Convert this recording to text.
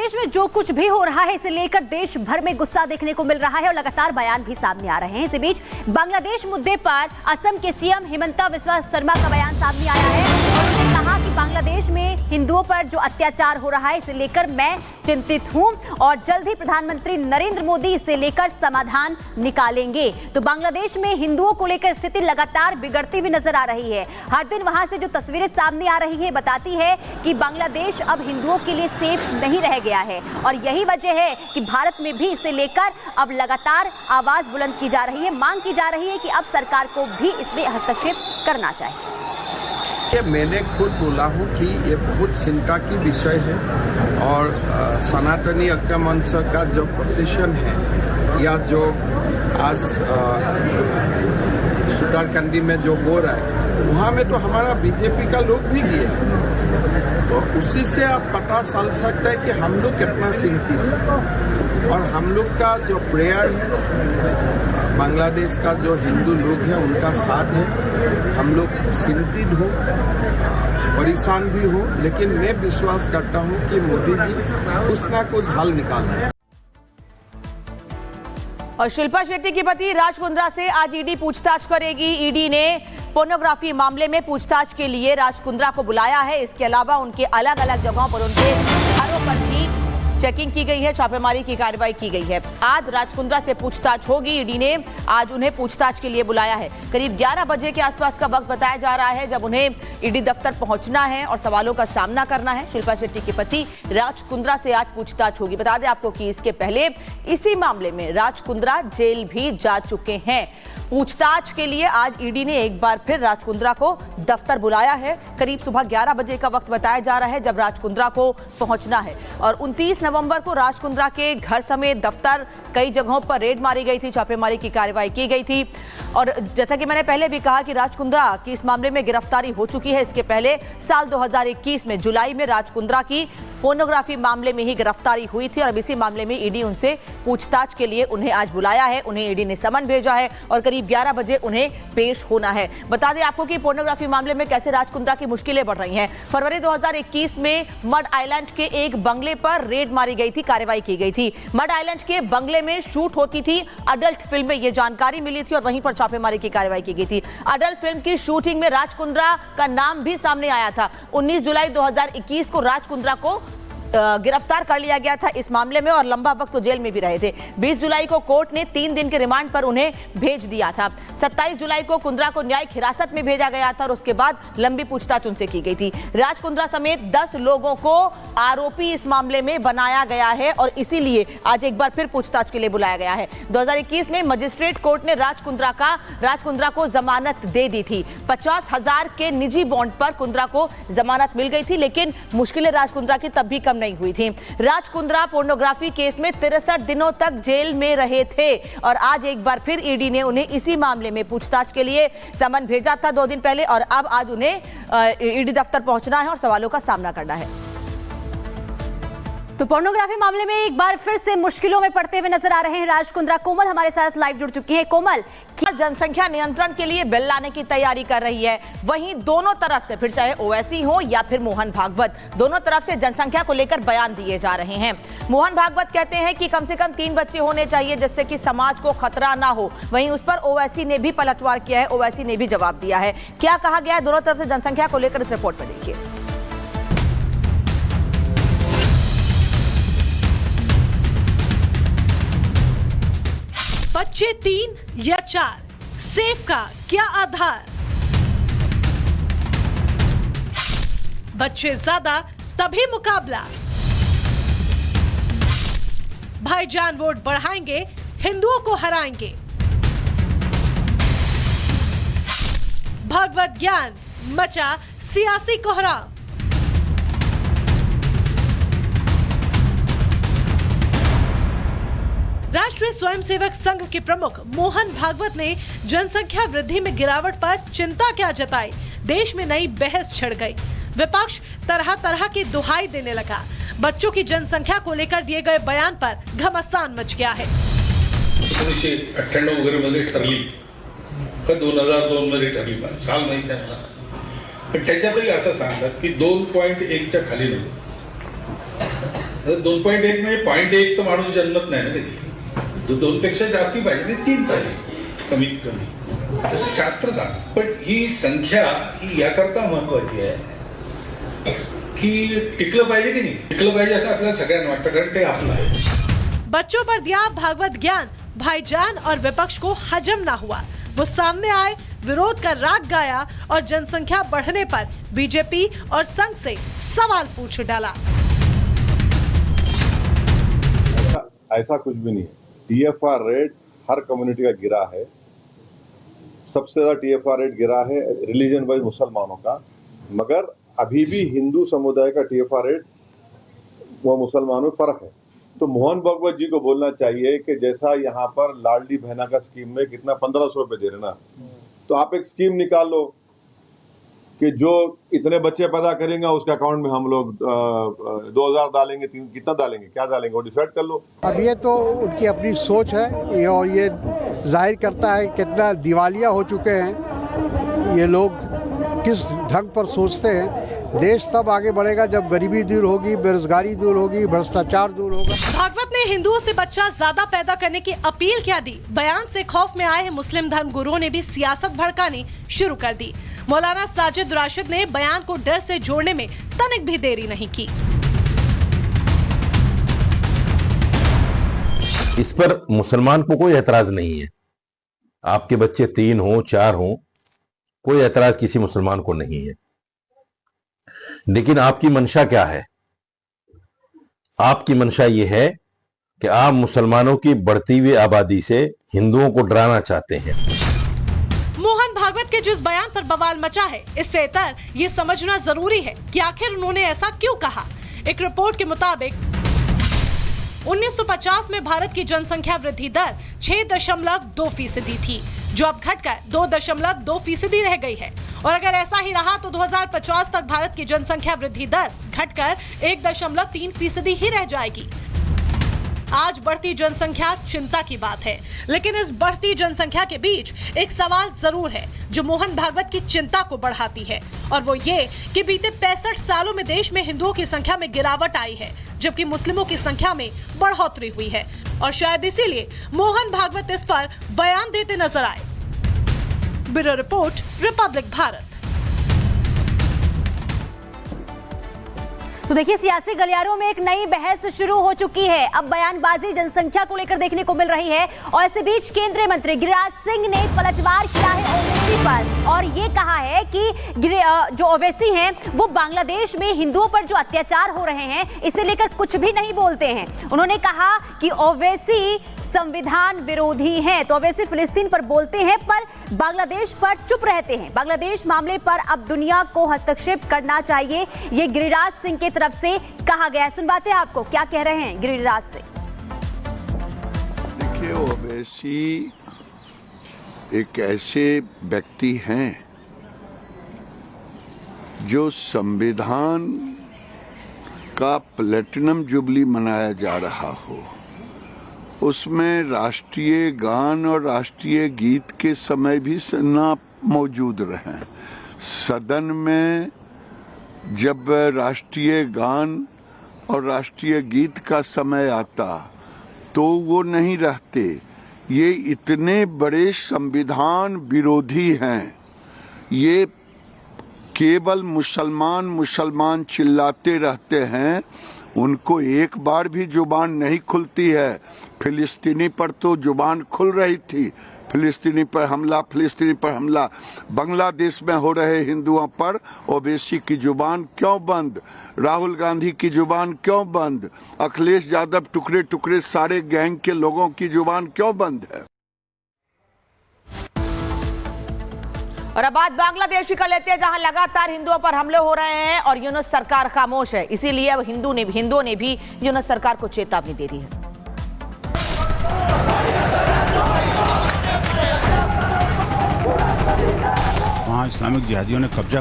बांग्लादेश में जो कुछ भी हो रहा है इसे लेकर देश भर में गुस्सा देखने को मिल रहा है और लगातार बयान भी सामने आ रहे हैं। इसी बीच बांग्लादेश मुद्दे पर असम के सीएम हिमंता बिस्वा शर्मा का बयान सामने आया है और उन्होंने कहा कि बांग्लादेश में हिंदुओं पर जो अत्याचार हो रहा है इसे लेकर मैं चिंतित हूं और जल्द ही प्रधानमंत्री नरेंद्र मोदी इसे लेकर समाधान निकालेंगे। तो बांग्लादेश में हिंदुओं को लेकर स्थिति लगातार बिगड़ती हुई नजर आ रही है। हर दिन वहां से जो तस्वीरें सामने आ रही है बताती है कि बांग्लादेश अब हिंदुओं के लिए सेफ नहीं रह गया है और यही वजह है कि भारत में भी इसे लेकर अब लगातार आवाज बुलंद की जा रही है, मांग की जा रही है कि अब सरकार को भी इसमें हस्तक्षेप करना चाहिए। मैंने खुद बोला हूं कि ये बहुत चिंता की विषय है और सनातनी ऐक्य मंच का जो पोजीशन है या जो आज सुतारकंडी में जो हो रहा है वहाँ में तो हमारा बीजेपी का लोग भी गए, तो उसी से आप पता चल सकता है कि हम लोग कितना चिंतित हैं और हम लोग का जो प्रेयर है बांग्लादेश का जो हिंदू लोग हैं उनका साथ है। हम लोग चिंतित हो, परेशान भी हो, लेकिन मैं विश्वास करता हूं कि मोदी जी कुछ ना कुछ हल निकालेंगे। और शिल्पा शेट्टी के पति राज कुंद्रा से आज ईडी पूछताछ करेगी। ईडी ने पोर्नोग्राफी मामले में पूछताछ के लिए राज कुंद्रा को बुलाया है। इसके अलावा उनके अलग अलग जगहों पर उनके घरों पर भी चेकिंग की गई है, छापेमारी की कार्रवाई की गई है। आज राज कुंद्रा से पूछताछ होगी। ईडी ने आज उन्हें पूछताछ के लिए बुलाया है। करीब 11 बजे के आसपास का वक्त बताया जा रहा है जब उन्हें ईडी दफ्तर पहुंचना है और सवालों का सामना करना है। शिल्पा शेट्टी के पति राज कुंद्रा से आज पूछताछ होगी। बता दें आपको कि इसके पहले इसी मामले में राज कुंद्रा जेल भी जा चुके हैं। पूछताछ के लिए आज ईडी ने एक बार फिर राज कुंद्रा को दफ्तर बुलाया है। करीब सुबह 11 बजे का वक्त बताया जा रहा है जब राज कुंद्रा को पहुंचना है और 29 नवंबर को राज कुंद्रा के घर समेत दफ्तर कई जगहों पर रेड मारी गई थी, छापेमारी की कार्रवाई की गई थी। और जैसा कि मैंने पहले भी कहा कि राज कुंद्रा की इस मामले में गिरफ्तारी हो चुकी है। इसके पहले साल 2021 में जुलाई में राज कुंद्रा की पोर्नोग्राफी मामले में ही गिरफ्तारी हुई थी और अब इसी मामले में ईडी उनसे पूछताछ के लिए उन्हें आज बुलाया है। उन्हें ईडी ने समन भेजा है और करीब 11 बजे उन्हें पेश होना है। बता दें आपको कि पोर्नोग्राफी मामले में कैसे राज कुंद्रा की मुश्किलें बढ़ रही हैं। फरवरी 2021 में मड आइलैंड के एक बंगले पर रेड मारी गई थी, कार्रवाई की गई थी। मड आइलैंड के बंगले में शूट होती थी अडल्ट फिल्में, ये जानकारी मिली थी और वहीं पर छापेमारी की कार्रवाई की गई थी। अडल्ट फिल्म की शूटिंग में राज कुंद्रा का नाम भी सामने आया था। 19 जुलाई 2021 को राज कुंद्रा को गिरफ्तार कर लिया गया था इस मामले में और लंबा वक्त तो जेल में भी रहे थे। 20 जुलाई को कोर्ट ने 3 दिन के रिमांड पर उन्हें भेज दिया था। 27 जुलाई को कुंद्रा को न्यायिक हिरासत में भेजा गया था और उसके बाद लंबी पूछताछ उनसे की गई थी। राज कुंद्रा समेत 10 लोगों को आरोपी इस मामले में बनाया गया है और इसीलिए आज एक बार फिर पूछताछ के लिए बुलाया गया है। 2021 में मजिस्ट्रेट कोर्ट ने राज कुंद्रा को जमानत दे दी थी। 50,000 के निजी बॉन्ड पर कुंद्रा को जमानत मिल गई थी, लेकिन मुश्किलें राज कुंद्रा की तब भी कम नहीं हुई थी। राज कुंद्रा पोर्नोग्राफी केस में 63 दिनों तक जेल में रहे थे और आज एक बार फिर ईडी ने उन्हें इसी मामले में पूछताछ के लिए समन भेजा था 2 दिन पहले और अब आज उन्हें ईडी दफ्तर पहुंचना है और सवालों का सामना करना है। तो पोर्नोग्राफी मामले में एक बार फिर से मुश्किलों में पड़ते हुए नजर आ रहे हैं राज कुंद्रा। कोमल हमारे साथ लाइव जुड़ चुकी है। कोमल, क्या जनसंख्या नियंत्रण के लिए बिल लाने की तैयारी कर रही है? वहीं दोनों तरफ से, फिर चाहे ओवैसी हो या फिर मोहन भागवत, दोनों तरफ से जनसंख्या को लेकर बयान दिए जा रहे हैं। मोहन भागवत कहते हैं कि कम से कम 3 बच्चे होने चाहिए जिससे कि समाज को खतरा ना हो। वहीं उस पर ओवैसी ने भी पलटवार किया है, ओवैसी ने भी जवाब दिया है। क्या कहा गया है दोनों तरफ से जनसंख्या को लेकर, इस रिपोर्ट में देखिए। बच्चे 3 या 4, सेफ का क्या आधार? बच्चे ज्यादा तभी मुकाबला। भाईजान वोट बढ़ाएंगे, हिंदुओं को हराएंगे। भागवत ज्ञान मचा सियासी कोहराम। राष्ट्रीय स्वयंसेवक संघ के प्रमुख मोहन भागवत ने जनसंख्या वृद्धि में गिरावट पर चिंता क्या जताई। देश में नई बहस छिड़ गई। विपक्ष तरह तरह की दुहाई देने लगा। बच्चों की जनसंख्या को लेकर दिए गए बयान पर घमासान मच गया है। 1998 वगैरे मध्ये ठरली का 2002 मध्ये ठरली, साल माहिती आहे मला, पण त्याच्यातही असं सांगतात की 2.1 च्या खाली नको। 2.1 म्हणजे 0.1 तर माणूस जन्मत नाही ना कधी. 2 पेक्षा जास्ती पाहिजे, 3 पाहिजे कमीत कमी, असं शास्त्र सांगतं. पण ही संख्या ही याकरता महत्वाची आहे की टिकलं पाहिजे की नाही, टिकलं पाहिजे असं आपल्याला सगळ्यांना वाटतं, कारण ते आपलं आहे. बच्चों पर दिया भागवत ज्ञान, भाईजान और विपक्ष को हजम ना हुआ, वो सामने आए, विरोध का राग गाया और जनसंख्या बढ़ने पर बीजेपी और संघ से सवाल पूछ डाला. ऐसा कुछ भी नहीं है. TFR रेट हर कम्युनिटी का गिरा है. सबसे ज्यादा TFR रेट गिरा है रिलीजन वाइज मुसलमानों का, मगर अभी भी हिंदू समुदाय का TFR रेट वो मुसलमानों में फर्क है. तो मोहन भागवत जी को बोलना चाहिए कि जैसा यहाँ पर लाडली बहना का स्कीम में कितना 1500 रुपए दे रहे ना, तो आप एक स्कीम निकाल लो कि जो इतने बच्चे पैदा करेंगे उसके अकाउंट में हम लोग 2000 डालेंगे, कितना डालेंगे, क्या डालेंगे वो डिसाइड कर लो. अब ये तो उनकी अपनी सोच है और ये जाहिर करता है कितना दिवालिया हो चुके हैं ये लोग, किस ढंग पर सोचते हैं. देश तब आगे बढ़ेगा जब गरीबी दूर होगी, बेरोजगारी दूर होगी, भ्रष्टाचार दूर होगा. भागवत ने हिंदुओं से बच्चा ज्यादा पैदा करने की अपील क्या दी. बयान से खौफ में आए मुस्लिम धर्म गुरुओं ने भी सियासत भड़कानी शुरू कर दी. मौलाना साजिद राशिद ने बयान को डर से जोड़ने में तनिक भी देरी नहीं की. इस पर मुसलमान को कोई एतराज नहीं है. आपके बच्चे 3 हो 4 हो, कोई एतराज किसी मुसलमान को नहीं है. लेकिन आपकी मंशा क्या है? आपकी मंशा यह है कि आप मुसलमानों की बढ़ती हुई आबादी से हिंदुओं को डराना चाहते हैं. मोहन भागवत के जिस बयान पर बवाल मचा है, इससे इतर ये समझना जरूरी है कि आखिर उन्होंने ऐसा क्यों कहा. एक रिपोर्ट के मुताबिक 1950 में भारत की जनसंख्या वृद्धि दर 6.2% थी, जो अब घटकर 2.2% रह गई है. और अगर ऐसा ही रहा तो 2050 तक भारत की जनसंख्या वृद्धि दर घटकर 1.3% ही रह जाएगी. आज बढ़ती जनसंख्या चिंता की बात है, लेकिन इस बढ़ती जनसंख्या के बीच एक सवाल जरूर है जो मोहन भागवत की चिंता को बढ़ाती है, और वो ये कि बीते 65 सालों में देश में हिंदुओं की संख्या में गिरावट आई है, जबकि मुस्लिमों की संख्या में बढ़ोतरी हुई है. और शायद इसीलिए मोहन भागवत इस पर बयान देते नजर आए. Bureau report, Republic Bharat. तो देखिए, सियासी गलियारों में एक नई बहस शुरू हो चुकी है. अब बयानबाजी जनसंख्या को लेकर देखने को मिल रही है, और इसी बीच केंद्रीय मंत्री गिरिराज सिंह ने पलटवार किया है ओवैसी पर, और ये कहा है कि जो ओवैसी हैं वो बांग्लादेश में हिंदुओं पर जो अत्याचार हो रहे हैं इसे लेकर कुछ भी नहीं बोलते हैं. उन्होंने कहा कि ओवैसी संविधान विरोधी हैं, तो ओवैसी फिलिस्तीन पर बोलते हैं पर बांग्लादेश पर चुप रहते हैं. बांग्लादेश मामले पर अब दुनिया को हस्तक्षेप करना चाहिए, ये गिरिराज सिंह की तरफ से कहा गया है. सुनवाते हैं आपको क्या कह रहे हैं गिरिराज सिंह. देखिए, ओवैसी एक ऐसे व्यक्ति हैं जो संविधान का प्लेटिनम जुबली मनाया जा रहा हो, उसमें राष्ट्रीय गान और राष्ट्रीय गीत के समय भी ना मौजूद रहें. सदन में जब राष्ट्रीय गान और राष्ट्रीय गीत का समय आता तो वो नहीं रहते. ये इतने बड़े संविधान विरोधी हैं. ये केवल मुसलमान मुसलमान चिल्लाते रहते हैं, उनको एक बार भी जुबान नहीं खुलती है. फिलिस्तीनी पर तो जुबान खुल रही थी, फिलिस्तीनी पर हमला. बांग्लादेश में हो रहे हिंदुओं पर ओवैसी की जुबान क्यों बंद? राहुल गांधी की जुबान क्यों बंद? अखिलेश यादव टुकड़े टुकड़े सारे गैंग के लोगों की जुबान क्यों बंद है? और अब बात बांग्लादेश की कर लेते हैं, जहां लगातार हिंदुओं पर हमले हो रहे हैं और यूनुस सरकार खामोश है. इसीलिए अब हिंदुओं ने भी यूनुस सरकार को चेतावनी दे दी है. वहाँ इस्लामिक जिहादियों ने कब्जा